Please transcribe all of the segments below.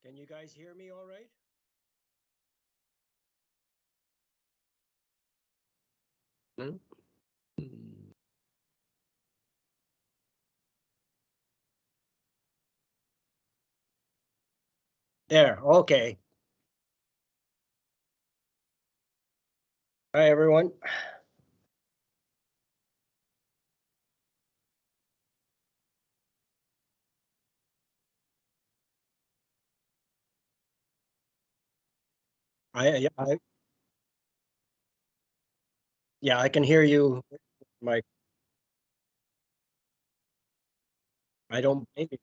Can you guys hear me all right? Hmm? There, okay. Hi, everyone. Yeah, I can hear you, Mike. I don't blame you.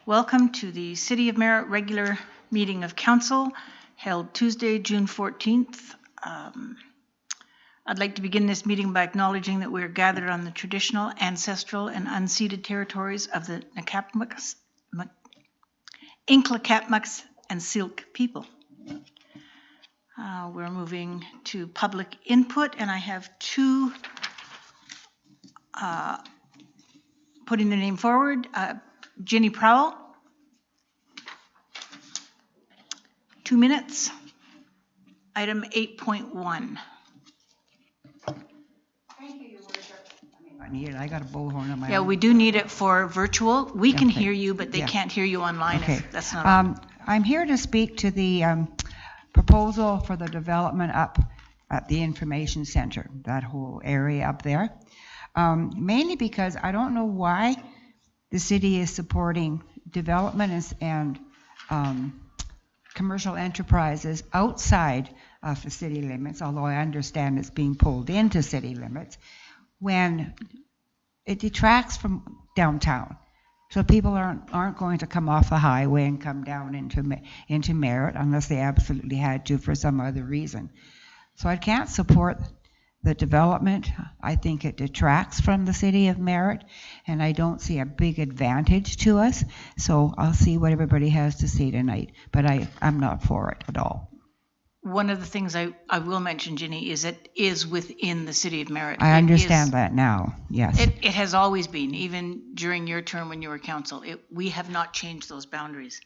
Welcome to the City of Merritt regular meeting of council held Tuesday, June 14th. I'd like to begin this meeting by acknowledging that we're gathered on the traditional, ancestral, and unceded territories of the Inklikatmuks and Syilx people. We're moving to public input, and I have two putting their name forward. Ginny Prowell, 2 minutes. Item 8.1. Thank you, Your Worship. I need it. I got a bullhorn on my Yeah, own. we do need it for virtual. We can Okay. hear you, but they Yeah. can't hear you online. Okay. If that's not. I'm here to speak to the proposal for the development up at the information center, that whole area up there. Mainly because I don't know why the city is supporting development and commercial enterprises outside of the city limits, although I understand it's being pulled into city limits, when it detracts from downtown. So people aren't going to come off the highway and come down into Merritt unless they absolutely had to for some other reason. So I can't support the development. I think it detracts from the city of Merritt, and I don't see a big advantage to us. So I'll see what everybody has to say tonight, but I'm not for it at all. One of the things I will mention, Ginny, is it is within the city of Merritt. I understand that now, yes. It has always been, even during your term when you were council. We have not changed those boundaries,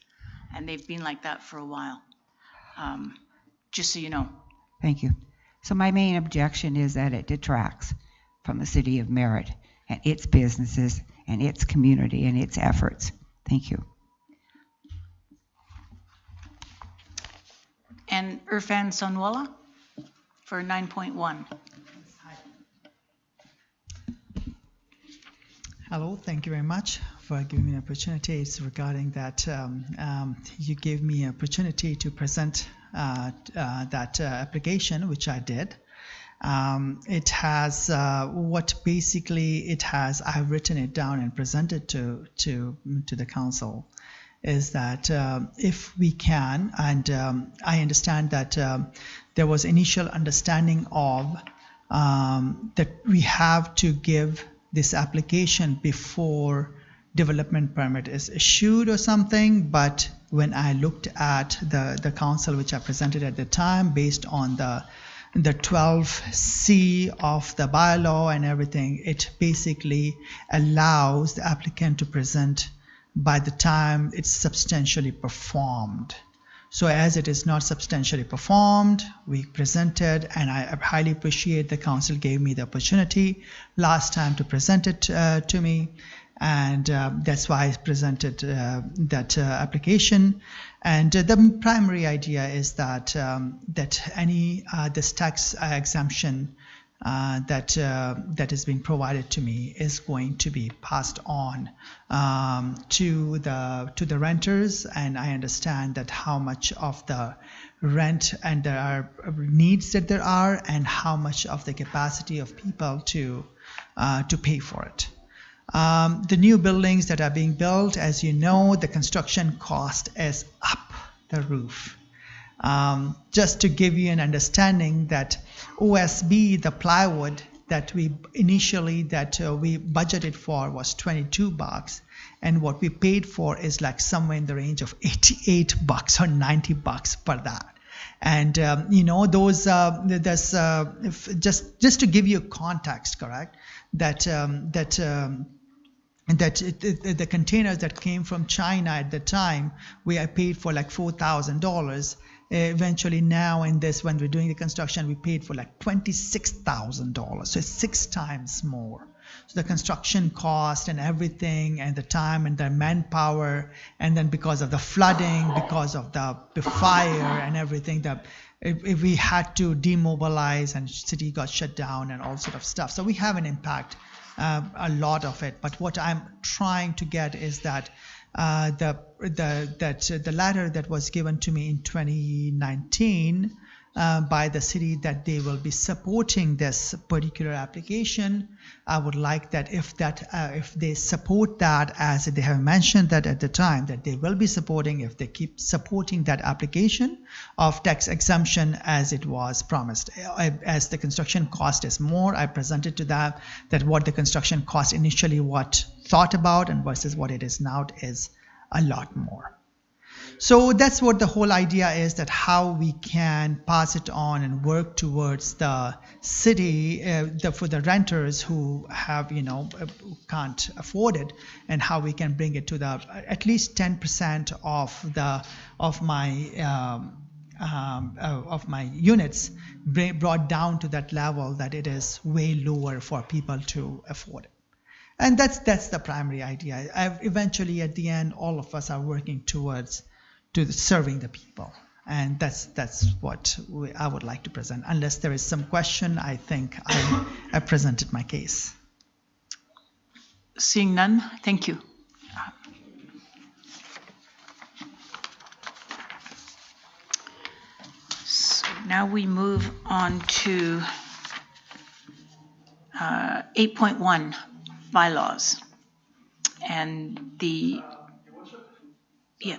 and they've been like that for a while. Just so you know. Thank you. So my main objection is that it detracts from the city of Merritt and its businesses and its community and its efforts. Thank you. And Irfan Sonwala for 9.1. Hello, thank you very much for giving me an opportunity. It's regarding that you gave me an opportunity to present that application, which I did. It has what basically it has. I've written it down and presented to the council. Is that if we can, and I understand that there was initial understanding of that we have to give this application before development permit is issued or something, but when I looked at the council which I presented at the time based on the 12C of the bylaw and everything, it basically allows the applicant to present by the time it's substantially performed. So as it is not substantially performed, we presented, and I highly appreciate the council gave me the opportunity last time to present it to me, and that's why I presented that application. And the primary idea is that any this tax exemption that is being provided to me is going to be passed on to the renters, and I understand that how much of the rent and there are needs that there are, and how much of the capacity of people to pay for it. The new buildings that are being built, as you know, the construction cost is up the roof. Just to give you an understanding that OSB, the plywood that we initially we budgeted for was $22, and what we paid for is like somewhere in the range of $88 or $90 for that. And you know, those there's just to give you context, correct? That the containers that came from China at the time, I paid for like $4,000. Eventually now in this, when we're doing the construction, we paid for like $26,000. So it's 6 times more. So the construction cost and everything, and the time and the manpower, and then because of the flooding, because of the fire and everything, we had to demobilize, and city got shut down and all sort of stuff. So we have an impact, a lot of it. But what I'm trying to get is that the letter that was given to me in 2019 by the city that they will be supporting this particular application. I would like that if they support that, as they have mentioned that at the time, that they will be supporting, if they keep supporting that application of tax exemption as it was promised. As the construction cost is more, I presented to them that what the construction cost initially what thought about and versus what it is now is a lot more. So that's what the whole idea is, that how we can pass it on and work towards the city for the renters who have, who can't afford it, and how we can bring it to the at least 10% of my units brought down to that level that it is way lower for people to afford it. And that's the primary idea. Eventually, at the end, all of us are working towards serving the people, and that's what I would like to present. Unless there is some question, I think I presented my case. Seeing none, thank you. So now we move on to 8.1 bylaws, and the yeah.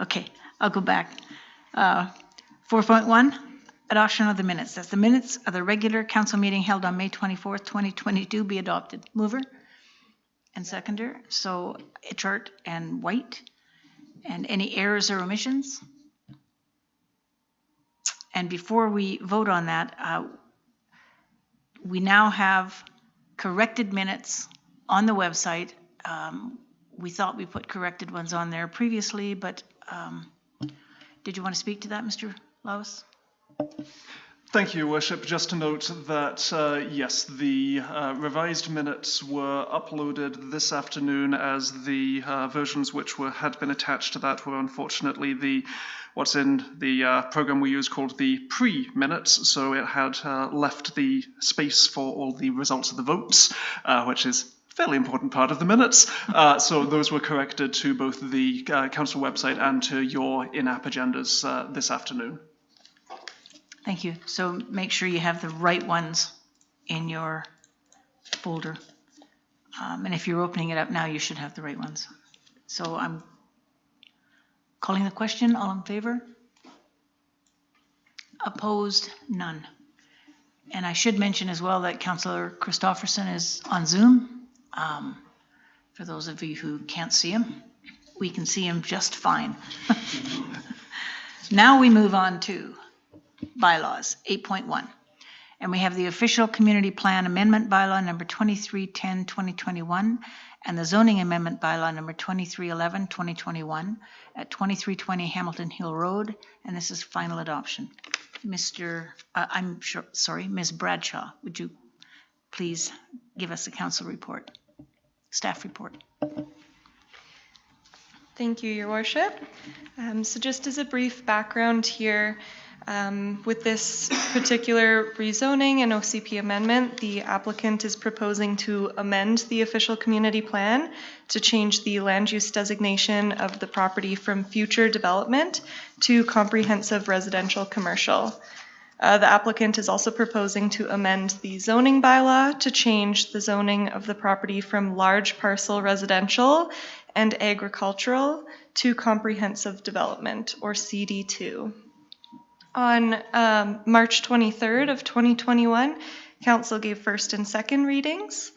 Okay, I'll go back. 4.1, adoption of the minutes. That's the minutes of the regular council meeting held on May 24th, 2022 be adopted. Mover and seconder. So Chart and White. And any errors or omissions? And before we vote on that, we now have corrected minutes on the website. We thought we put corrected ones on there previously, but did you want to speak to that, Mr. Laus? Thank you, Worship. Just to note that, yes, the revised minutes were uploaded this afternoon, as the versions which had been attached to that were unfortunately what's in the program we use called the pre-minutes, so it had left the space for all the results of the votes, which is fairly important part of the minutes. So those were corrected to both the council website and to your in-app agendas this afternoon. Thank you. So make sure you have the right ones in your folder. And if you're opening it up now, you should have the right ones. So I'm calling the question. All in favor? Opposed? None. And I should mention as well that Councillor Christofferson is on Zoom. For those of you who can't see him, we can see him just fine. Now we move on to bylaws, 8.1. And we have the official community plan amendment bylaw number 2310-2021 and the zoning amendment bylaw number 2311-2021 at 2320 Hamilton Hill Road. And this is final adoption. Ms. Bradshaw, would you please give us a council report, staff report? Thank you, Your Worship. So just as a brief background here, with this particular rezoning and OCP amendment, the applicant is proposing to amend the official community plan to change the land use designation of the property from future development to comprehensive residential commercial. The applicant is also proposing to amend the zoning bylaw to change the zoning of the property from large parcel residential and agricultural to comprehensive development, or CD2. On March 23rd of 2021, Council gave first and second readings.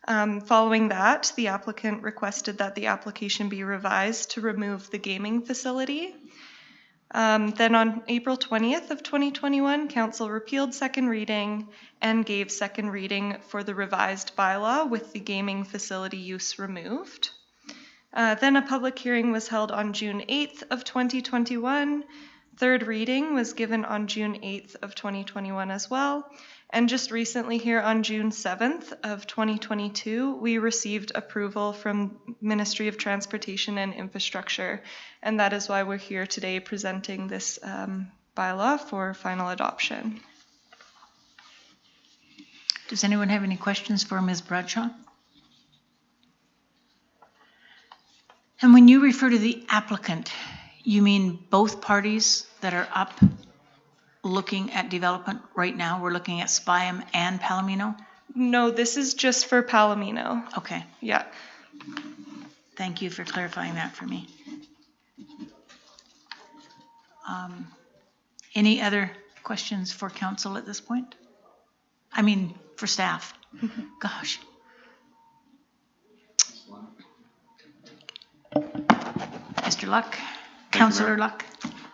Following that, the applicant requested that the application be revised to remove the gaming facility. Then on April 20th of 2021, Council repealed second reading and gave second reading for the revised bylaw with the gaming facility use removed. Then a public hearing was held on June 8th of 2021. Third reading was given on June 8th of 2021 as well. And just recently here on June 7th of 2022, we received approval from Ministry of Transportation and Infrastructure. And that is why we're here today presenting this bylaw for final adoption. Does anyone have any questions for Ms. Bradshaw? And when you refer to the applicant, You mean both parties that are up looking at development right now? We're looking at Spyam and Palomino? No, this is just for Palomino. Okay, Yeah. thank you for clarifying that for me. Any other questions for council at this point? I mean, for staff. Gosh. Mr. Luck, Councillor Luck.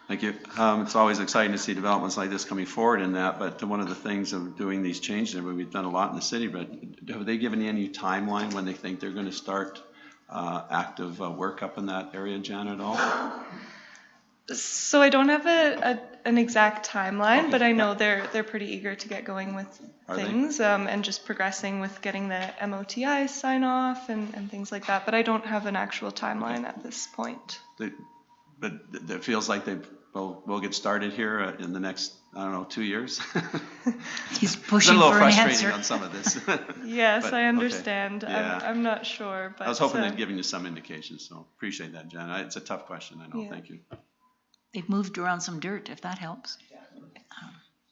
Thank you. It's always exciting to see developments like this coming forward in that, but one of the things of doing these changes, and we've done a lot in the city, but have they given you any timeline when they think they're going to start active work up in that area, Jan, at all? So I don't have an exact timeline, Okay. but I know they're pretty eager to get going with Are they? things and just progressing with getting the MOTI sign off and things like that. But I don't have an actual timeline at this point. But it feels like we'll get started here in the next, I don't know, 2 years. He's It's been pushing a little for an frustrating answer. on some of this. Yes, But, I okay. understand. Yeah. I'm not sure, but I was hoping they'd given you some indications, so appreciate that, Jan. It's a tough question, I know. Yeah. Thank you. They've moved around some dirt, if that helps.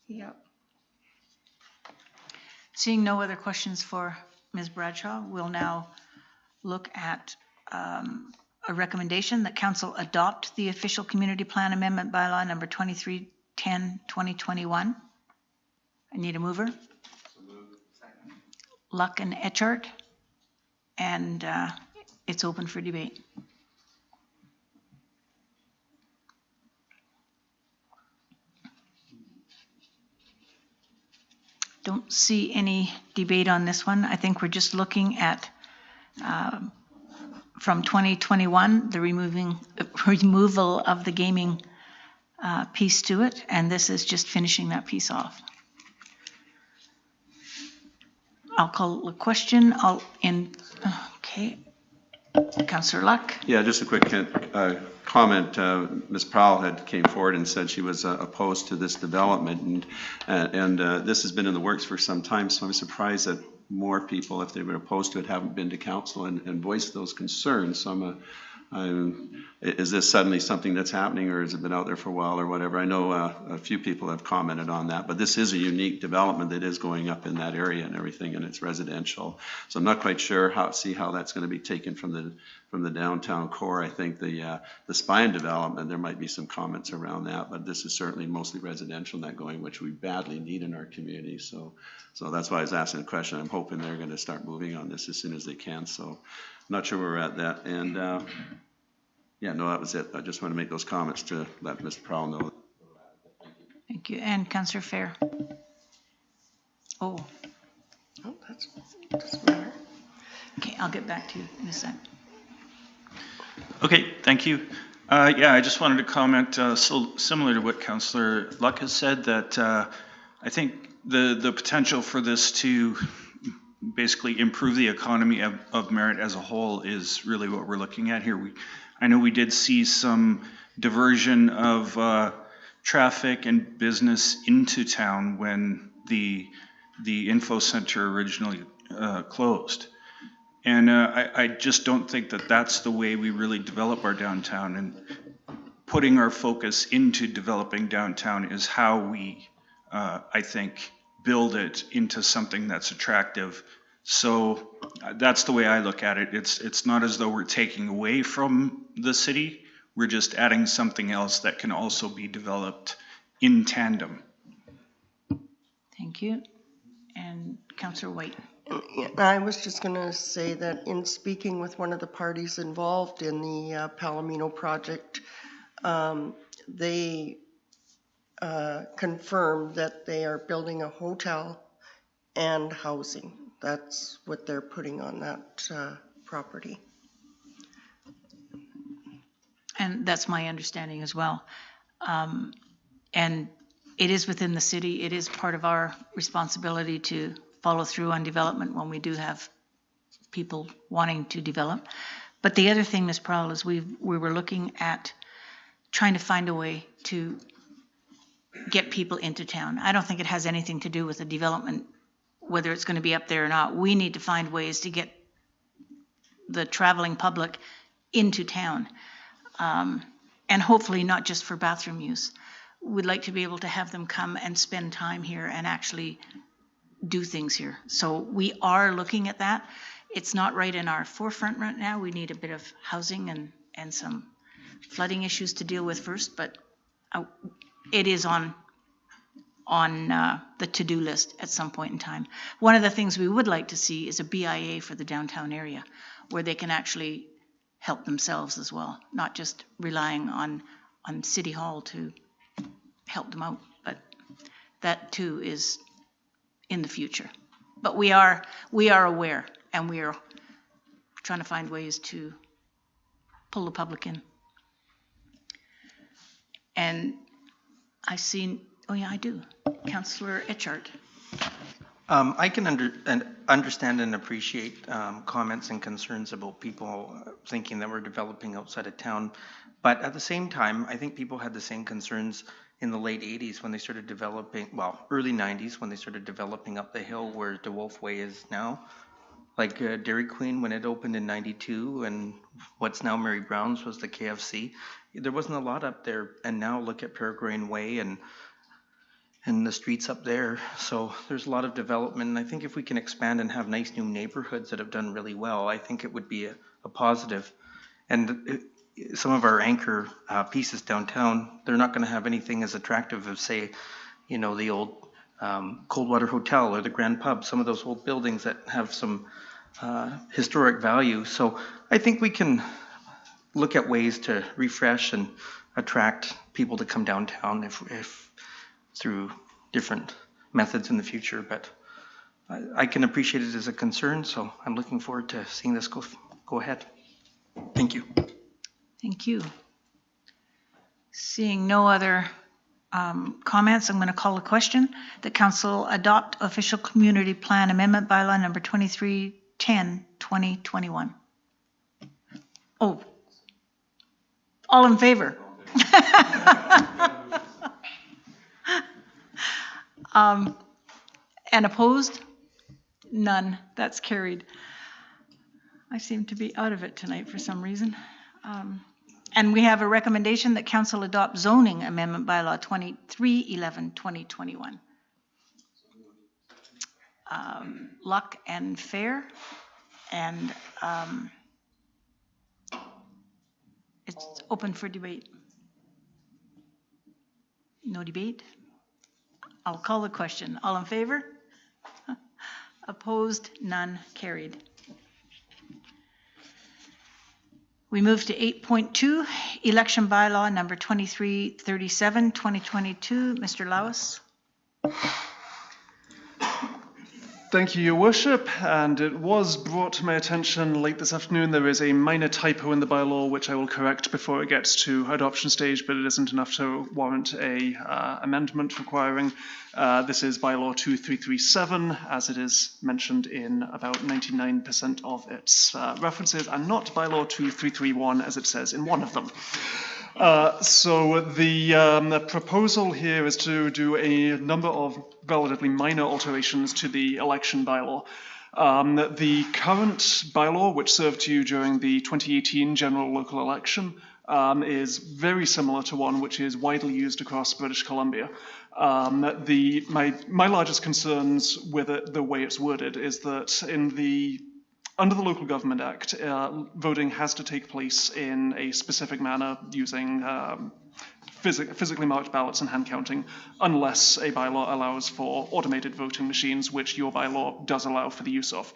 yeah. Seeing no other questions for Ms. Bradshaw, we'll now look at a recommendation that council adopt the official community plan amendment bylaw number 2310-2021. I need a mover. Luck and Etchart. And it's open for debate. Don't see any debate on this one. I think we're just looking at, from 2021, the removal of the gaming piece to it, and this is just finishing that piece off. I'll call a question. Okay. Councillor Luck. Yeah, just a quick comment. Ms. Powell came forward and said she was opposed to this development, and this has been in the works for some time, so I'm surprised that more people, if they were opposed to it, haven't been to council and voiced those concerns. So is this suddenly something that's happening, or has it been out there for a while or whatever? I know a few people have commented on that, but this is a unique development that is going up in that area and everything, and it's residential. So I'm not quite sure how that's going to be taken from the downtown core. I think the Spine development, there might be some comments around that, but this is certainly mostly residential and that going, which we badly need in our community. So that's why I was asking the question. I'm hoping they're going to start moving on this as soon as they can. So I'm not sure where we're at that. And yeah, no, that was it. I just want to make those comments to let Mr. Powell know. Thank you. And Councillor Fair. Oh, That doesn't matter. okay. I'll get back to you in a sec. Okay, thank you. Yeah, I just wanted to comment similar to what Councillor Luck has said, that I think the potential for this to basically improve the economy of Merritt as a whole is really what we're looking at here. I know we did see some diversion of traffic and business into town when the info center originally closed. And I just don't think that that's the way we really develop our downtown, and putting our focus into developing downtown is how we, I think, build it into something that's attractive. So that's the way I look at it. It's not as though we're taking away from the city. We're just adding something else that can also be developed in tandem. Thank you. And Councillor White. Yeah, I was just going to say that in speaking with one of the parties involved in the Palomino project, they confirmed that they are building a hotel and housing. That's what they're putting on that property. And that's my understanding as well. And it is within the city. It is part of our responsibility to follow through on development when we do have people wanting to develop. But the other thing, Ms. Prowl, is we were looking at trying to find a way to get people into town. I don't think it has anything to do with the development, whether it's going to be up there or not. We need to find ways to get the traveling public into town. and hopefully not just for bathroom use. We'd like to be able to have them come and spend time here and actually do things here. So we are looking at that. It's not right in our forefront right now. We need a bit of housing and some flooding issues to deal with first, but it is on the to-do list at some point in time. One of the things we would like to see is a BIA for the downtown area where they can actually help themselves as well, not just relying on City Hall to help them out, but that too is in the future. But we are aware, and we are trying to find ways to pull the public in. And I see, oh yeah, I do. Councillor Etchart. I can understand and appreciate comments and concerns about people thinking that we're developing outside of town. But at the same time, I think people had the same concerns in the late 80s when they started developing, well, early 90s when they started developing up the hill where DeWolf Way is now. Like Dairy Queen, when it opened in 92, and what's now Mary Brown's was the KFC. There wasn't a lot up there, and now look at Peregrine Way and the streets up there. So there's a lot of development, and I think if we can expand and have nice new neighborhoods that have done really well, I think it would be a positive. And some of our anchor pieces downtown, they're not going to have anything as attractive as, say, you know, the old Coldwater Hotel or the Grand Pub, some of those old buildings that have some historic value. So I think we can look at ways to refresh and attract people to come downtown if through different methods in the future. But I can appreciate it as a concern, so I'm looking forward to seeing this go ahead. Thank you. Thank you. Seeing no other comments, I'm going to call a question. The council adopt official community plan amendment bylaw number 2310, 2021. Oh, all in favor? And opposed? None. That's carried. I seem to be out of it tonight for some reason. And we have a recommendation that council adopt zoning amendment bylaw 2311, 2021. Luck and fair, and it's open for debate. No debate? I'll call the question. All in favor? Opposed? None. Carried. We move to 8.2, election bylaw number 2337, 2022. Mr. Lawes. Thank you, Your Worship, and it was brought to my attention late this afternoon there is a minor typo in the bylaw which I will correct before it gets to adoption stage, but it isn't enough to warrant a amendment requiring. This is bylaw 2337, as it is mentioned in about 99% of its references, and not bylaw 2331 as it says in one of them. So the proposal here is to do a number of relatively minor alterations to the election bylaw. The current bylaw, which served to you during the 2018 general local election, is very similar to one which is widely used across British Columbia. My largest concerns with it, the way it's worded, is that under the Local Government Act, voting has to take place in a specific manner using physically marked ballots and hand counting, unless a bylaw allows for automated voting machines, which your bylaw does allow for the use of.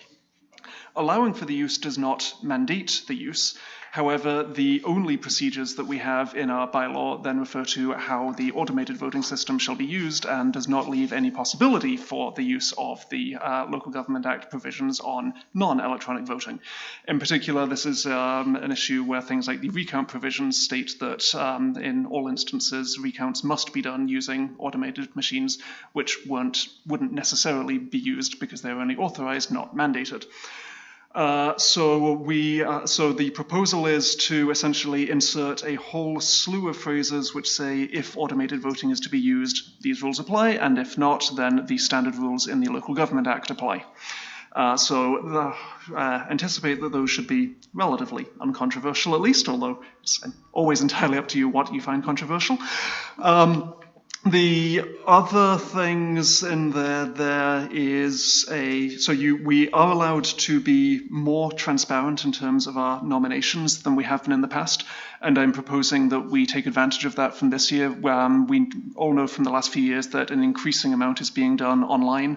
Allowing for the use does not mandate the use. However, the only procedures that we have in our bylaw then refer to how the automated voting system shall be used and does not leave any possibility for the use of the Local Government Act provisions on non-electronic voting. In particular, this is an issue where things like the recount provisions state that in all instances, recounts must be done using automated machines, which wouldn't necessarily be used because they're only authorized, not mandated. So the proposal is to essentially insert a whole slew of phrases which say if automated voting is to be used, these rules apply, and if not, then the standard rules in the Local Government Act apply. So anticipate that those should be relatively uncontroversial at least, although it's always entirely up to you what you find controversial. The other things in there is we are allowed to be more transparent in terms of our nominations than we have been in the past, and I'm proposing that we take advantage of that from this year. We all know from the last few years that an increasing amount is being done online.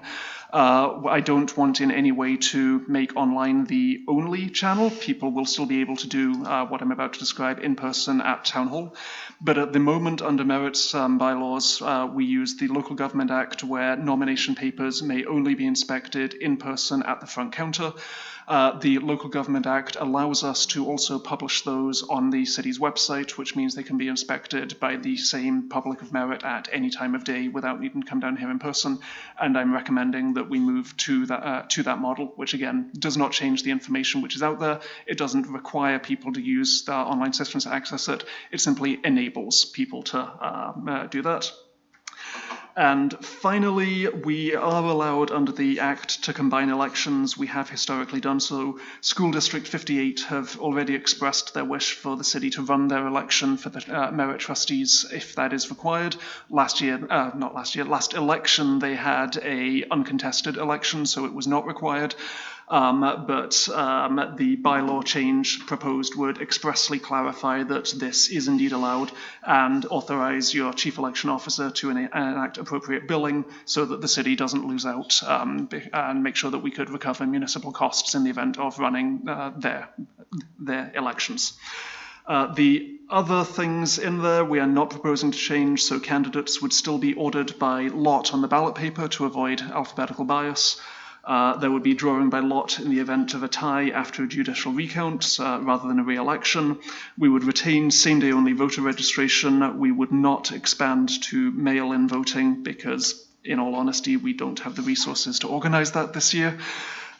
I don't want in any way to make online the only channel. People will still be able to do what I'm about to describe in person at Town Hall. But at the moment, under Merritt's bylaws, we use the Local Government Act, where nomination papers may only be inspected in person at the front counter. The Local Government Act allows us to also publish those on the city's website, which means they can be inspected by the same public of Merritt at any time of day without needing to come down here in person. And I'm recommending that we move to that model, which again does not change the information which is out there. It doesn't require people to use the online systems to access it. It simply enables people to do that. And finally, we are allowed under the Act to combine elections. We have historically done so. School District 58 have already expressed their wish for the city to run their election for the Merritt trustees if that is required. Last election, they had a uncontested election, so it was not required. But the bylaw change proposed would expressly clarify that this is indeed allowed and authorize your chief election officer to enact appropriate billing so that the city doesn't lose out, and make sure that we could recover municipal costs in the event of running their elections. The other things in there we are not proposing to change, so candidates would still be ordered by lot on the ballot paper to avoid alphabetical bias. There would be drawing by lot in the event of a tie after a judicial recount rather than a re-election. We would retain same-day only voter registration. We would not expand to mail-in voting because, in all honesty, we don't have the resources to organize that this year.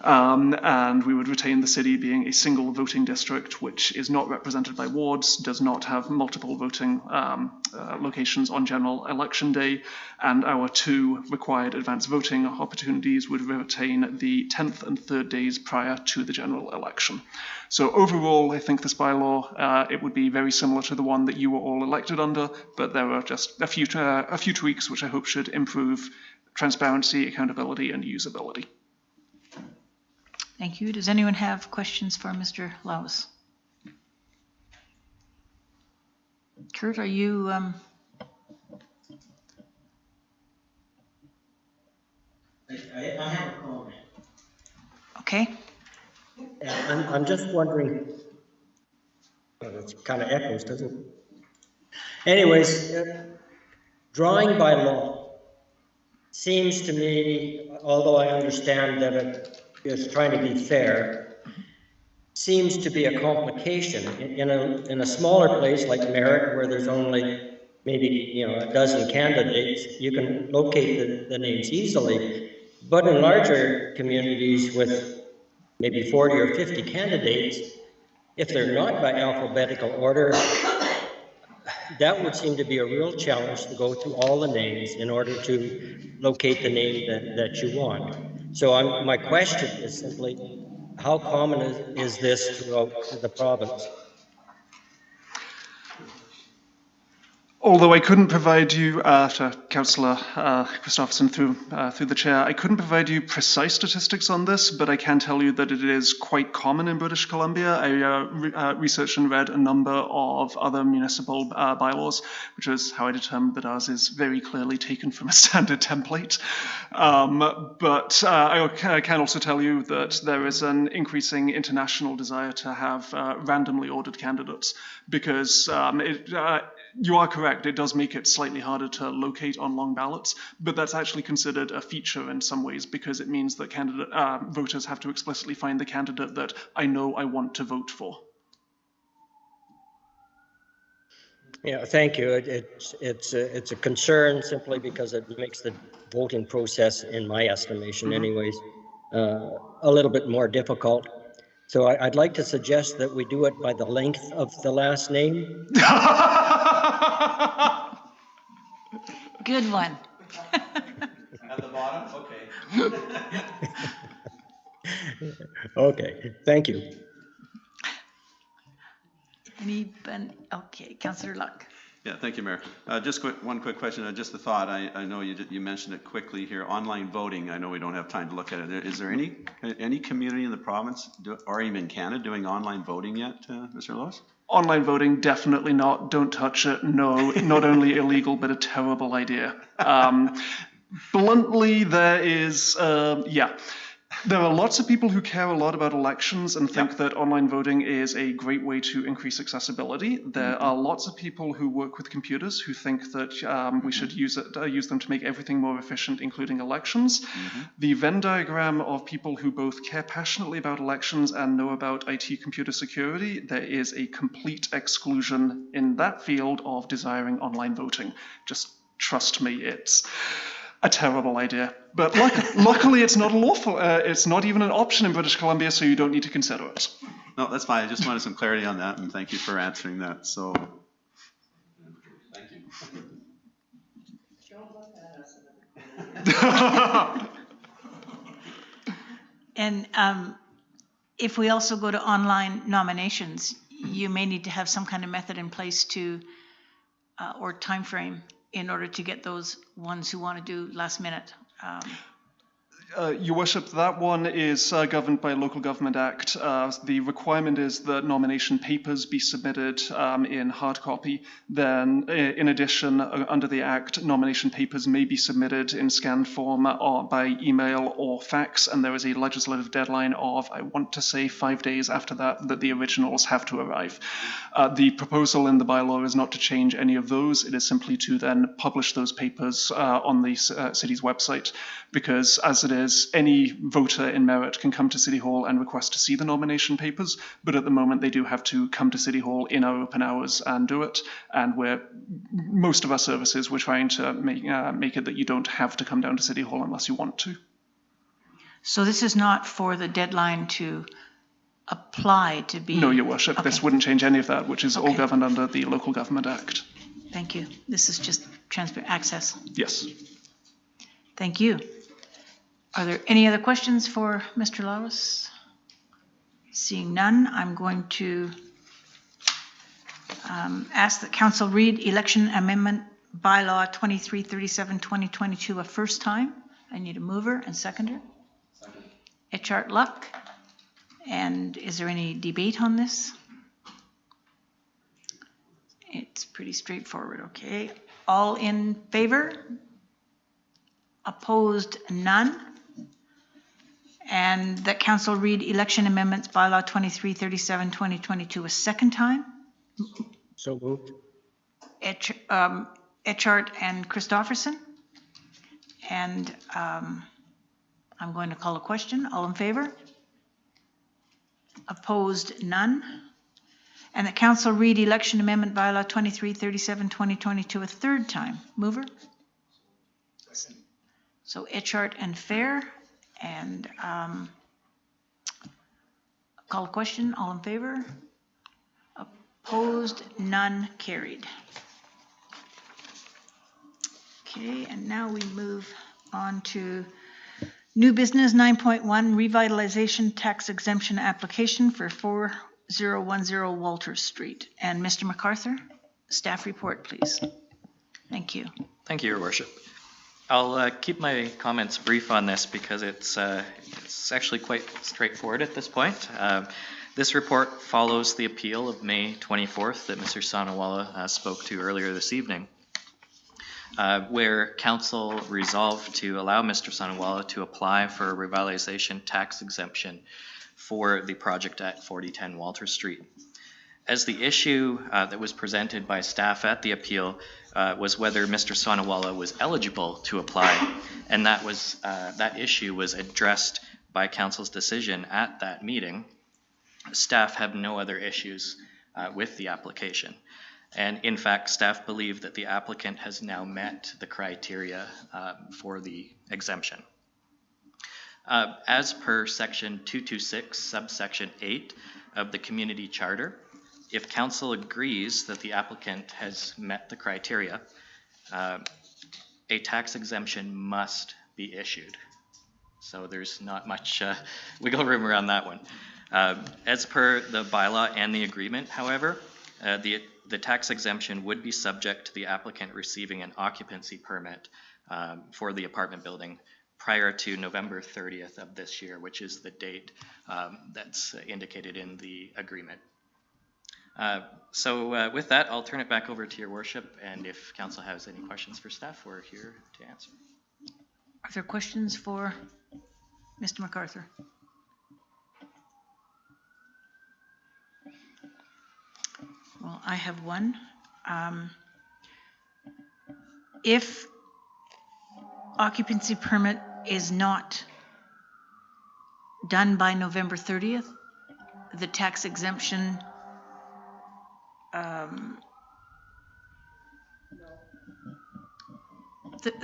And we would retain the city being a single voting district, which is not represented by wards, does not have multiple voting locations on general election day, and our 2 required advance voting opportunities would retain the 10th and 3rd days prior to the general election. So overall, I think this bylaw, it would be very similar to the one that you were all elected under, but there are just a few tweaks which I hope should improve transparency, accountability, and usability. Thank you. Does anyone have questions for Mr. Laus? Kurt, are you? I have a comment. Okay. I'm just wondering, well, it kind of echoes, doesn't it? Anyways, drawing by law seems to me, although I understand that it is trying to be fair, seems to be a complication. In a smaller place like Merritt, where there's only maybe a dozen candidates, you can locate the names easily. But in larger communities with maybe 40 or 50 candidates, if they're not by alphabetical order, that would seem to be a real challenge to go through all the names in order to locate the name that you want. So my question is simply, how common is this throughout the province? Although I couldn't provide you, to Councillor Christopherson through the chair, I couldn't provide you precise statistics on this, but I can tell you that it is quite common in British Columbia. I researched and read a number of other municipal bylaws, which is how I determined that ours is very clearly taken from a standard template. But I can also tell you that there is an increasing international desire to have randomly ordered candidates, because you are correct, it does make it slightly harder to locate on long ballots, but that's actually considered a feature in some ways, because it means that voters have to explicitly find the candidate that I know I want to vote for. Yeah, thank you. It's a concern simply because it makes the voting process, in my estimation anyways, a little bit more difficult. So I'd like to suggest that we do it by the length of the last name. Good one. At the bottom? Okay. Okay, thank you. Okay, Councillor Luck. Yeah, thank you, Mayor. Just one quick question, just a thought. I know you mentioned it quickly here. Online voting, I know we don't have time to look at it. Is there any community in the province, or even in Canada, doing online voting yet, Mr. Lewis? Online voting, definitely not. Don't touch it. No, not only illegal, but a terrible idea. Bluntly, there is, there are lots of people who care a lot about elections and think that online voting is a great way to increase accessibility. There are lots of people who work with computers who think that we should use them to make everything more efficient, including elections. The Venn diagram of people who both care passionately about elections and know about IT computer security, there is a complete exclusion in that field of desiring online voting. Just trust me, it's a terrible idea. But luckily it's not a lawful, it's not even an option in British Columbia, so you don't need to consider it. No, that's fine. I just wanted some clarity on that, and thank you for answering that. So, thank you. And if we also go to online nominations, you may need to have some kind of method in place to, or time frame in order to get those ones who want to do last minute. Your Worship, that one is governed by Local Government Act. The requirement is that nomination papers be submitted in hard copy. Then, in addition, under the Act, nomination papers may be submitted in scanned form or by email or fax, and there is a legislative deadline of, I want to say, 5 days after that the originals have to arrive. The proposal in the bylaw is not to change any of those. It is simply to then publish those papers on the city's website, because as it is, any voter in Merritt can come to City Hall and request to see the nomination papers, but at the moment they do have to come to City Hall in our open hours and do it. And most of our services, we're trying to make it that you don't have to come down to City Hall unless you want to. So this is not for the deadline to apply to be... No, Your Worship, okay. This wouldn't change any of that, which is all governed under the Local Government Act. Thank you. This is just transparent access. Yes. Thank you. Are there any other questions for Mr. Lawless? Seeing none, I'm going to ask that Council read Election Amendment Bylaw 2337-2022 a first time. I need a mover and seconder. Echart Luck. And is there any debate on this? It's pretty straightforward, okay. All in favor? Opposed, none. And that Council read Election Amendments Bylaw 2337-2022 a second time. So moved. Echart and Christofferson. And I'm going to call a question. All in favor? Opposed, none. And that Council read Election Amendment Bylaw 2337-2022 a third time. Mover? So Echart and Fair. And call a question. All in favor? Opposed? None. Carried. Okay, and now we move on to new business 9.1 revitalization tax exemption application for 4010 Walter Street. And Mr. MacArthur, staff report, please. Thank you. Thank you, Your Worship. I'll keep my comments brief on this because it's actually quite straightforward at this point. This report follows the appeal of May 24th that Mr. Sanawala spoke to earlier this evening, where Council resolved to allow Mr. Sanawala to apply for a revitalization tax exemption for the project at 4010 Walter Street. As the issue that was presented by staff at the appeal was whether Mr. Sanawala was eligible to apply, and that issue was addressed by Council's decision at that meeting. Staff have no other issues with the application. And in fact, staff believe that the applicant has now met the criteria for the exemption. As per section 226, subsection 8 of the Community Charter, if Council agrees that the applicant has met the criteria, a tax exemption must be issued. So there's not much wiggle room around that one. As per the bylaw and the agreement, however, the tax exemption would be subject to the applicant receiving an occupancy permit for the apartment building prior to November 30th of this year, which is the date that's indicated in the agreement. So with that, I'll turn it back over to your worship, and if council has any questions for staff, we're here to answer. Are there questions for Mr. MacArthur? Well, I have one. If occupancy permit is not done by November 30th, the tax exemption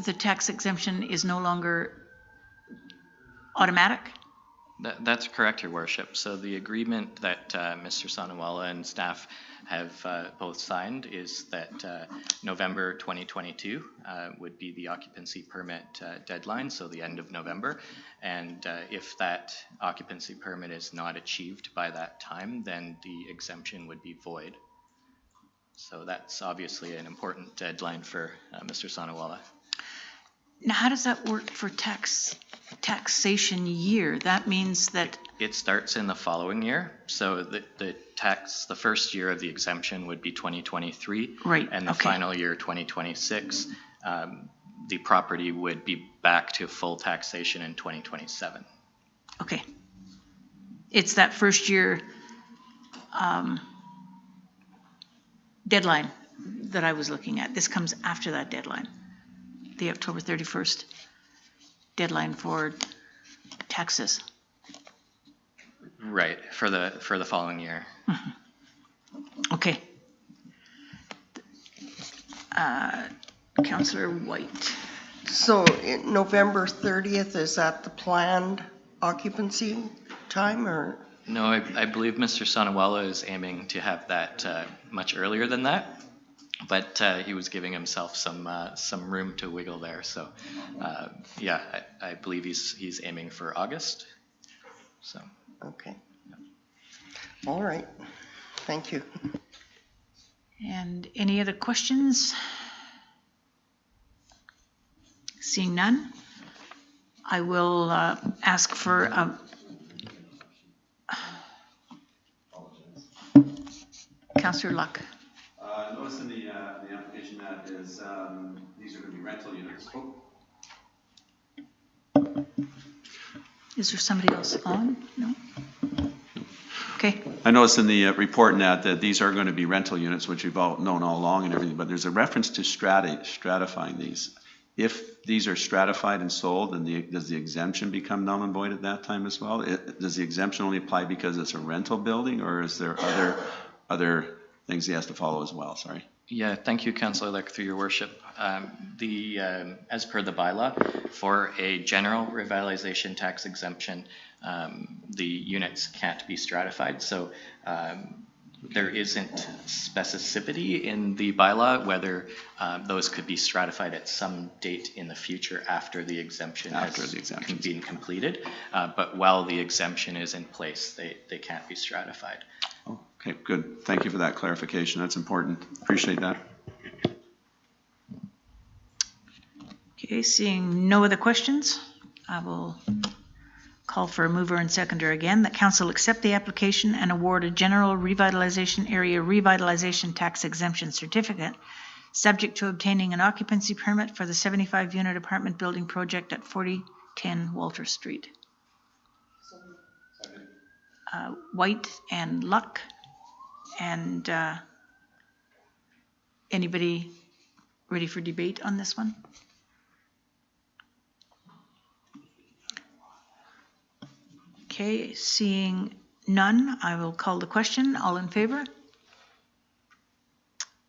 the tax exemption is no longer automatic? That's correct, your worship. So the agreement that Mr. Sanawala and staff have both signed is that November 2022 would be the occupancy permit deadline, so the end of November. And if that occupancy permit is not achieved by that time, then the exemption would be void. So that's obviously an important deadline for Mr. Sanawala. Now, how does that work for taxation year? That means that it starts in the following year. So the first year of the exemption would be 2023, right? And the final year, 2026. The property would be back to full taxation in 2027. Okay. It's that first year deadline that I was looking at. This comes after that deadline. The October 31st deadline for taxes. Right, for the following year. Mm-hmm. Okay. Councillor White. So November 30th, is that the planned occupancy time, or? No, I believe Mr. Sanawala is aiming to have that much earlier than that. But he was giving himself some room to wiggle there. So yeah, I believe he's aiming for August. So okay, yeah. All right, thank you. And any other questions? Seeing none, I will ask for Councillor Luck. Notice in the application that is these are going to be rental units. Is there somebody else on? No? Okay. I noticed in the report that these are going to be rental units, which we've all known all along and everything, but there's a reference to stratifying these. If these are stratified and sold, then does the exemption become null and void at that time as well? Does the exemption only apply because it's a rental building, or is there other things he has to follow as well? Sorry. Yeah, thank you, Councillor Leck, through your worship. As per the bylaw, for a general revitalization tax exemption, the units can't be stratified. So there isn't specificity in the bylaw whether those could be stratified at some date in the future after the exemption has been completed. But while the exemption is in place, they can't be stratified. Okay, good. Thank you for that clarification. That's important. Appreciate that. Okay, seeing no other questions, I will call for a mover and seconder again, that council accept the application and award a general revitalization area revitalization tax exemption certificate, subject to obtaining an occupancy permit for the 75-unit apartment building project at 4010 Walter Street. White and Luck. And anybody ready for debate on this one? Okay, seeing none, I will call the question. All in favor?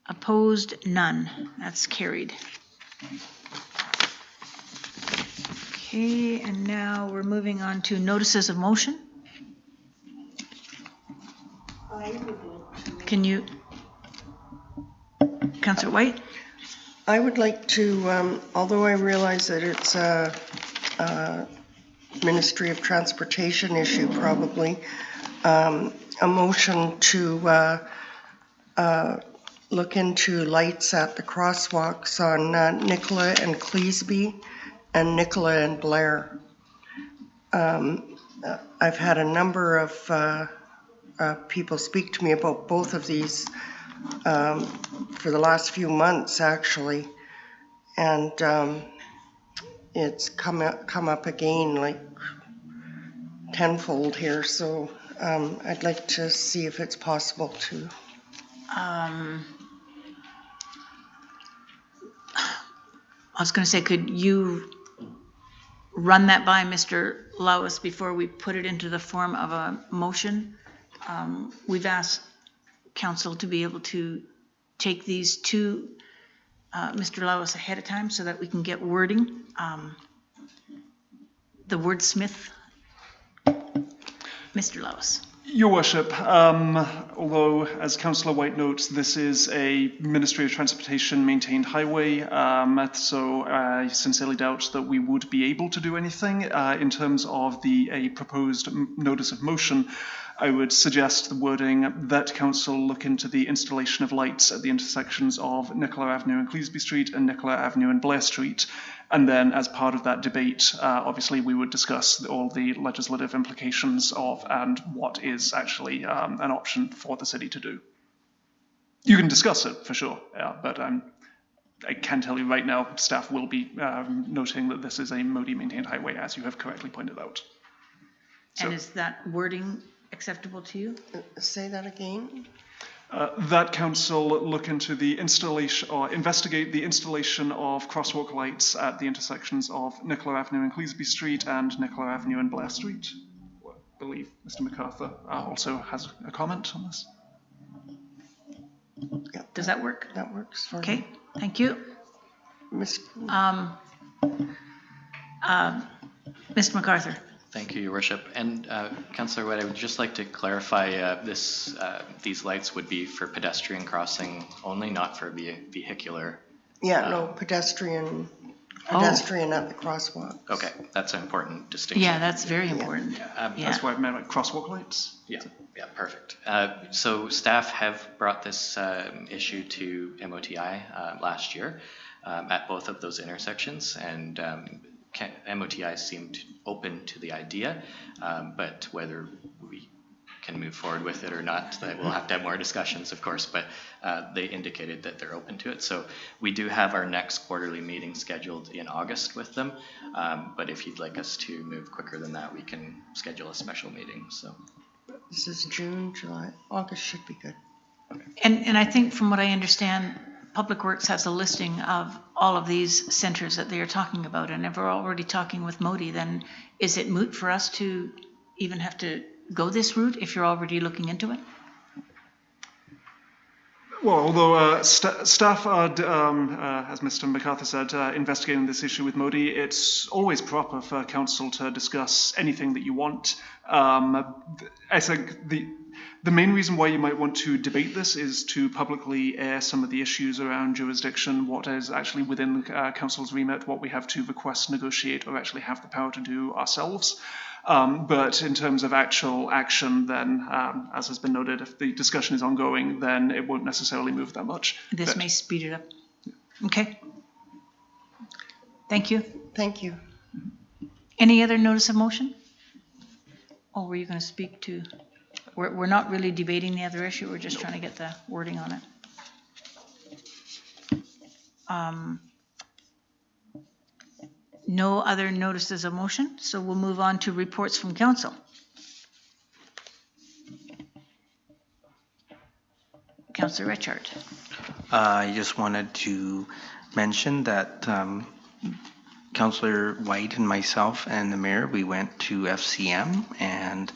Opposed? None. That's carried. Okay, and now we're moving on to notices of motion. Can you, Councillor White? I would like to, although I realize that it's Ministry of Transportation issue probably. A motion to look into lights at the crosswalks on Nicola and Cleesby and Nicola and Blair. I've had a number of people speak to me about both of these for the last few months, actually, and it's come up again like tenfold here. So I'd like to see if it's possible to. I was going to say, could you run that by Mr. Lawes before we put it into the form of a motion? We've asked council to be able to take these to Mr. Lawes ahead of time so that we can get wording. The wordsmith, Mr. Lawes. Your Worship, although, as Councillor White notes, this is a Ministry of Transportation maintained highway, so I sincerely doubt that we would be able to do anything. In terms of a proposed notice of motion, I would suggest the wording that Council look into the installation of lights at the intersections of Nicola Avenue and Cleesby Street and Nicola Avenue and Blair Street. And then as part of that debate, obviously we would discuss all the legislative implications of and what is actually an option for the city to do. You can discuss it for sure, yeah, but I can tell you right now, staff will be noting that this is a MODI maintained highway, as you have correctly pointed out. So, and is that wording acceptable to you? Say that again. That council look into the installation or investigate the installation of crosswalk lights at the intersections of Nicola Avenue and Cleesby Street and Nicola Avenue and Blair Street. I believe Mr. MacArthur also has a comment on this. Yeah, does that work? That works for okay, me. Thank you. Mr. MacArthur. Thank you, Your Worship. And Councillor White, I would just like to clarify these lights would be for pedestrian crossing only, not for vehicular. Yeah, no, pedestrian at the crosswalk. Okay, that's an important distinction. Yeah, that's very important. Yeah. That's why I've meant like crosswalk lights. Yeah, perfect. So staff have brought this issue to MOTI last year at both of those intersections, and MOTI seemed open to the idea, but whether we can move forward with it or not, that we'll have to have more discussions, of course, but they indicated that they're open to it. So we do have our next quarterly meeting scheduled in August with them, but if you'd like us to move quicker than that, we can schedule a special meeting. So this is June, July, August should be good. Okay. And I think from what I understand, Public Works has a listing of all of these centers that they are talking about, and if we're already talking with MODI, then is it moot for us to even have to go this route if you're already looking into it? Well, although staff are, as Mr. MacArthur said, investigating this issue with MODI, it's always proper for council to discuss anything that you want. I think the main reason why you might want to debate this is to publicly air some of the issues around jurisdiction, what is actually within council's remit, what we have to request, negotiate, or actually have the power to do ourselves. But in terms of actual action, then, as has been noted, if the discussion is ongoing, then it won't necessarily move that much. This may speed it up. Okay. Thank you. Thank you. Any other notice of motion? Or were you going to speak to... We're not really debating the other issue, we're just trying to get the wording on it. No other notices of motion, so we'll move on to reports from council. Councillor Richard. I just wanted to mention that Councillor White and myself and the mayor, we went to FCM, and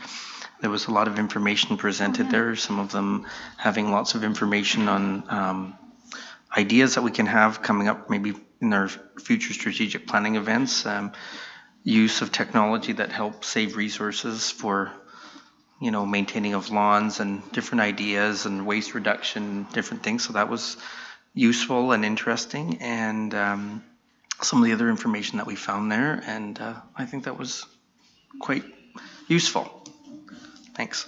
there was a lot of information presented there, some of them having lots of information on ideas that we can have coming up maybe in our future strategic planning events, use of technology that helps save resources for, you know, maintaining of lawns and different ideas and waste reduction, different things. So that was useful and interesting, and some of the other information that we found there, and I think that was quite useful. Thanks.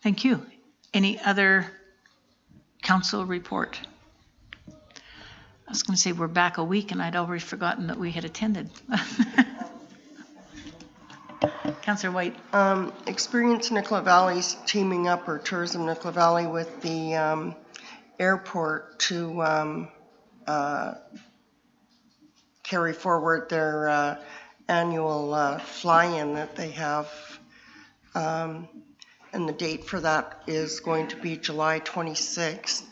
Thank you. Any other council report? I was going to say we're back a week and I'd already forgotten that we had attended. Councillor White. Experience Nicola Valley's teaming up, or Tourism Nicola Valley, with the airport to carry forward their annual fly-in that they have. And the date for that is going to be July 26th.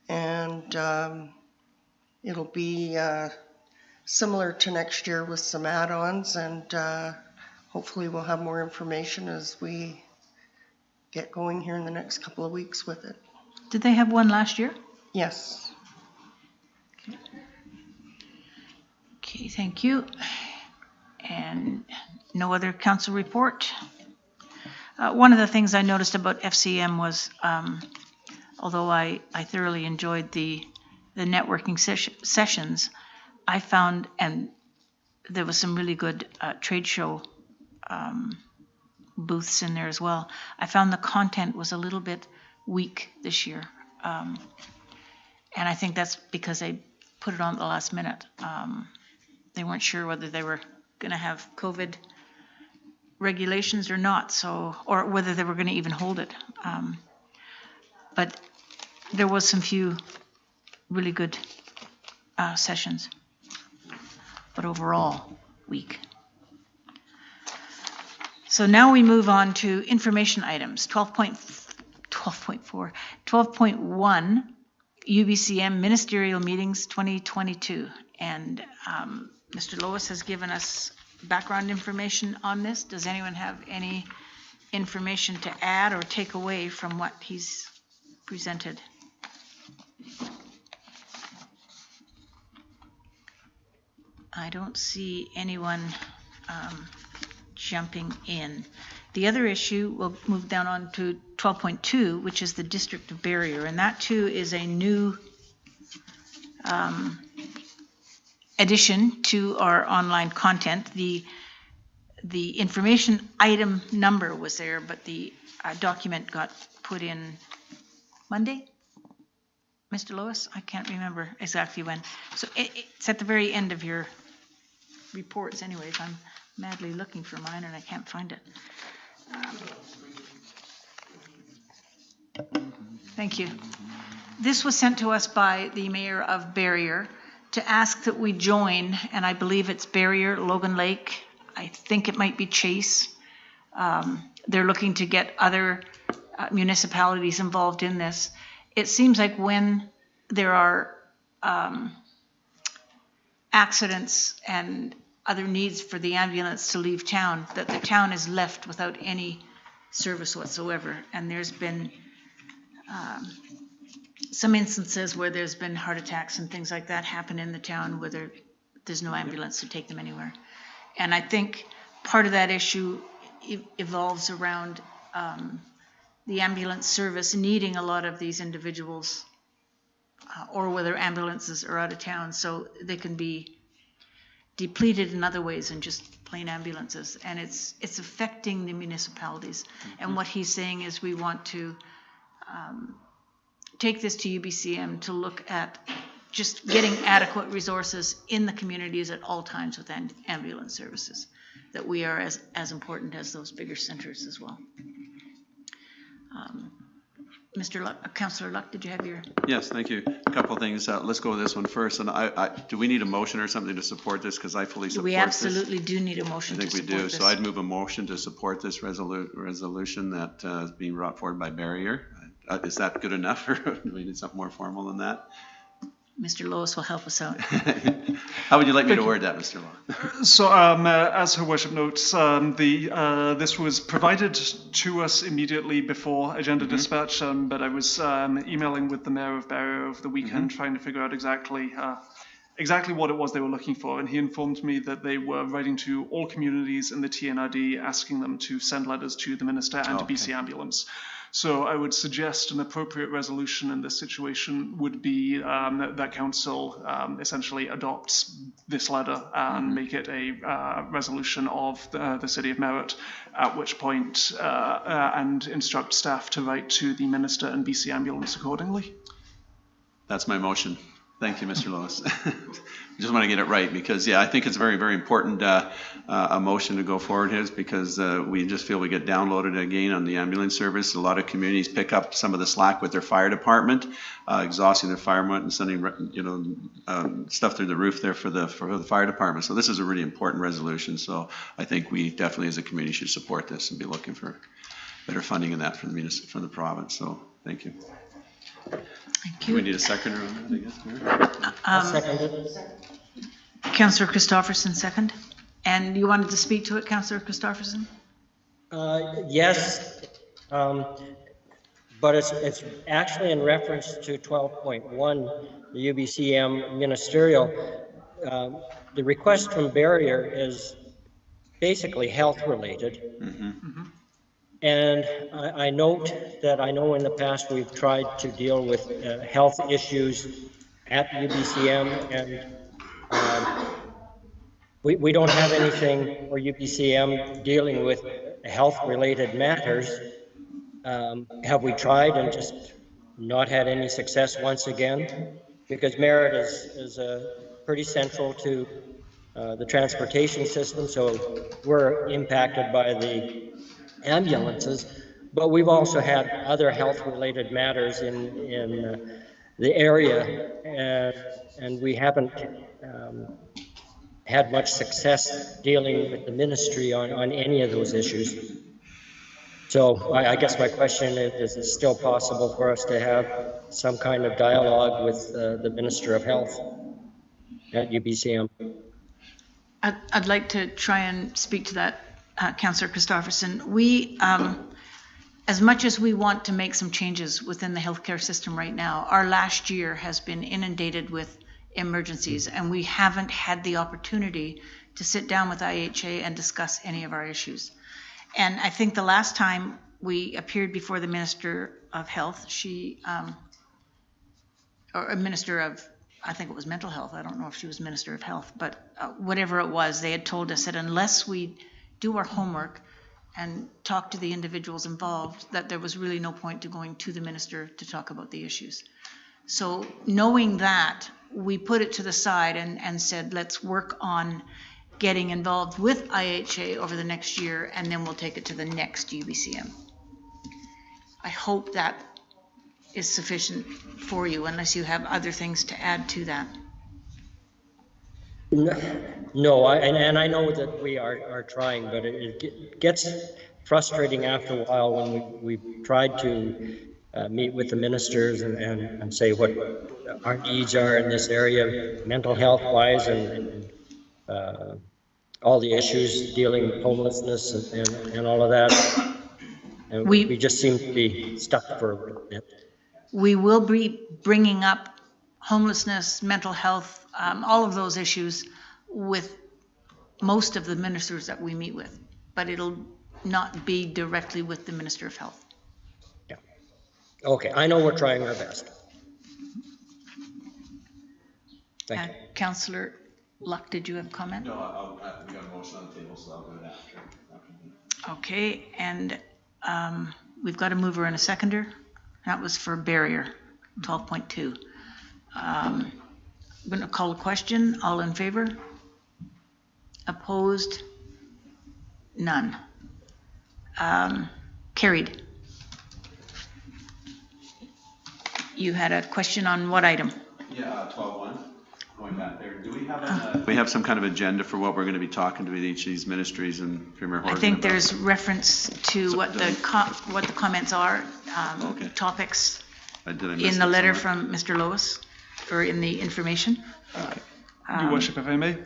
And it'll be similar to next year with some add-ons, and hopefully we'll have more information as we get going here in the next couple of weeks with it. Did they have one last year? Yes. Okay, thank you. And no other council report? One of the things I noticed about FCM was, although I thoroughly enjoyed the networking sessions, I found, and there was some really good trade show booths in there as well. I found the content was a little bit weak this year. And I think that's because they put it on at the last minute. They weren't sure whether they were going to have COVID regulations or not, so, or whether they were going to even hold it. But there was some few really good sessions, but overall weak. So now we move on to information items. 12.1 UBCM Ministerial Meetings 2022, and Mr. Lois has given us background information on this. Does anyone have any information to add or take away from what he's presented? I don't see anyone jumping in. The other issue, we'll move down on to 12.2, which is the District of Barrier, and that too is a new addition to our online content. The information item number was there, but the document got put in Monday, Mr. Lois? I can't remember exactly when. So it's at the very end of your reports anyways. I'm madly looking for mine and I can't find it. Thank you. This was sent to us by the mayor of Barrier to ask that we join, and I believe it's Barrier, Logan Lake, I think it might be Chase. They're looking to get other municipalities involved in this. It seems like when there are accidents and other needs for the ambulance to leave town, that the town is left without any service whatsoever. And there's been some instances where there's been heart attacks and things like that happen in the town where there's no ambulance to take them anywhere. And I think part of that issue evolves around the ambulance service needing a lot of these individuals, or whether ambulances are out of town, so they can be depleted in other ways than just plain ambulances. And it's affecting the municipalities. And what he's saying is we want to take this to UBCM to look at just getting adequate resources in the communities at all times with ambulance services, that we are as important as those bigger centers as well. Mr. Luck, Councillor Luck, did you have your? Yes, thank you. A couple of things. Let's go with this one first. And do we need a motion or something to support this? Because I fully support this. We absolutely do need a motion to support this. I think we do. So I'd move a motion to support this resolution that is being brought forward by Barrier. Is that good enough, or do we need something more formal than that? Mr. Lois will help us out. How would you like me to word that, Mr. Lois? So, as Her Worship notes, this was provided to us immediately before agenda dispatch, but I was emailing with the Mayor of Barrier over the weekend trying to figure out exactly exactly what it was they were looking for, and he informed me that they were writing to all communities in the TNRD asking them to send letters to the Minister and to BC Ambulance. So I would suggest an appropriate resolution in this situation would be that Council essentially adopts this letter and make it a resolution of the City of Merritt, at which point and instruct staff to write to the Minister and BC Ambulance accordingly. That's my motion. Thank you, Mr. Lewis. Just want to get it right because, yeah, I think it's very, very important a motion to go forward here because we just feel we get downloaded again on the ambulance service. A lot of communities pick up some of the slack with their fire department, exhausting their firemen and sending stuff through the roof there for the fire department. So this is a really important resolution. So I think we definitely as a community should support this and be looking for better funding in that from the province. So thank you. Thank you. We need a seconder on that, I guess. Seconded. Councillor Christopherson, second. And you wanted to speak to it, Councillor Christopherson? Yes, but it's actually in reference to 12.1, the UBCM ministerial. The request from Barrier is basically health related. And I note that I know in the past we've tried to deal with health issues at UBCM, and we don't have anything for UBCM dealing with health-related matters. Have we tried and just not had any success once again? Because Merritt is pretty central to the transportation system, so we're impacted by the ambulances, but we've also had other health-related matters in the area, and we haven't had much success dealing with the ministry on any of those issues. So I guess my question is it still possible for us to have some kind of dialogue with the Minister of Health at UBCM? I'd like to try and speak to that, Councillor Christopherson. We, as much as we want to make some changes within the healthcare system right now, our last year has been inundated with emergencies, and we haven't had the opportunity to sit down with IHA and discuss any of our issues. And I think the last time we appeared before the Minister of Health, or a Minister of, I think it was mental health, I don't know if she was Minister of Health, but whatever it was, they had told us that unless we do our homework and talk to the individuals involved, that there was really no point to going to the minister to talk about the issues. So knowing that, we put it to the side and said, let's work on getting involved with IHA over the next year, and then we'll take it to the next UBCM. I hope that is sufficient for you, unless you have other things to add to that. No, and I know that we are trying, but it gets frustrating after a while when we've tried to meet with the ministers and say what our needs are in this area, mental health wise, and all the issues dealing with homelessness and all of that. And we just seem to be stuck for a little bit. We will be bringing up homelessness, mental health, all of those issues with most of the ministers that we meet with, but it'll not be directly with the Minister of Health. Yeah. Okay, I know we're trying our best. Thank you. Councillor Luck, did you have a comment? No, we got a motion on the table, so I'll do it after. Okay, and we've got a mover and a seconder. That was for Barrier, 12.2. I'm going to call a question. All in favor? Opposed? None. Carried. You had a question on what item? Yeah, 12.1. Going back there. Do we have some kind of agenda for what we're going to be talking to each of these ministries and Premier Horgan? I think there's reference to what the comments are, Okay. topics in the letter from Mr. Lois, or in the information. Your Worship, if I may.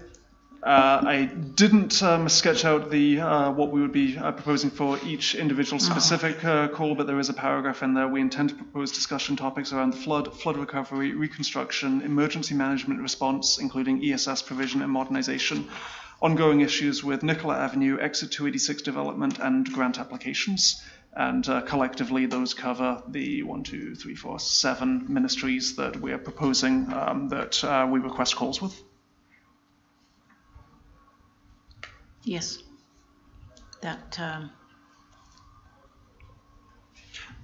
I didn't sketch out the what we would be proposing for each individual specific call, but there is a paragraph in there. We intend to propose discussion topics around the flood recovery, reconstruction, emergency management response, including ESS provision and modernization, ongoing issues with Nicola Avenue, Exit 286 development, and grant applications. And collectively, those cover the 7 ministries that we are proposing that we request calls with. Yes. That,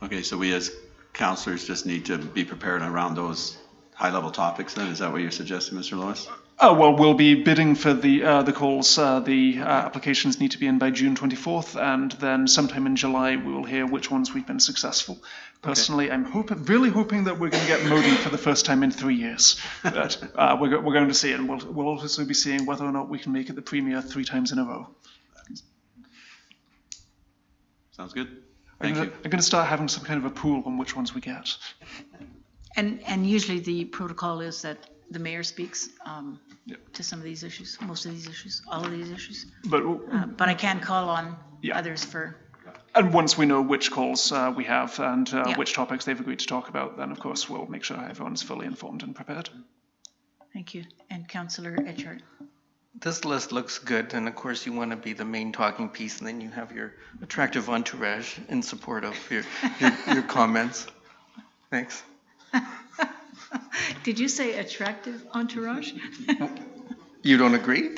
Okay, so we as councillors just need to be prepared around those high-level topics then? Is that what you're suggesting, Mr. Lewis? Well, we'll be bidding for the calls. The applications need to be in by June 24th, and then sometime in July we will hear which ones we've been successful. Personally, I'm really hoping that we're going to get Modi for the first time in 3 years. But we're going to see it, and we'll also be seeing whether or not we can make it the premier 3 times in a row. Sounds good. Thank you. I'm going to start having some kind of a pool on which ones we get. and usually the protocol is that the mayor speaks to some of these issues, most of these issues, all of these issues. But I can call on others for... And once we know which calls we have and which topics they've agreed to talk about, then of course we'll make sure everyone's fully informed and prepared. Thank you. And Councillor Etchart. This list looks good, and of course you want to be the main talking piece, and then you have your attractive entourage in support of your comments. Thanks. Did you say attractive entourage? You don't agree?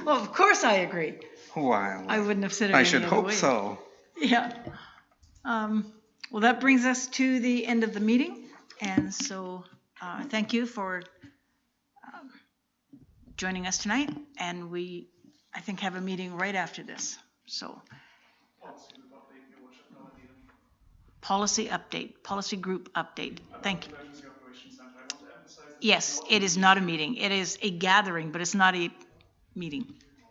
Well, of course I agree. Wow. I wouldn't have said it I any should other hope way. so. Yeah. Well, that brings us to the end of the meeting. And so thank you for joining us tonight. And we, I think, have a meeting right after this. So policy update, policy group update. Thank you. Yes, it is not a meeting. It is a gathering, but it's not a meeting.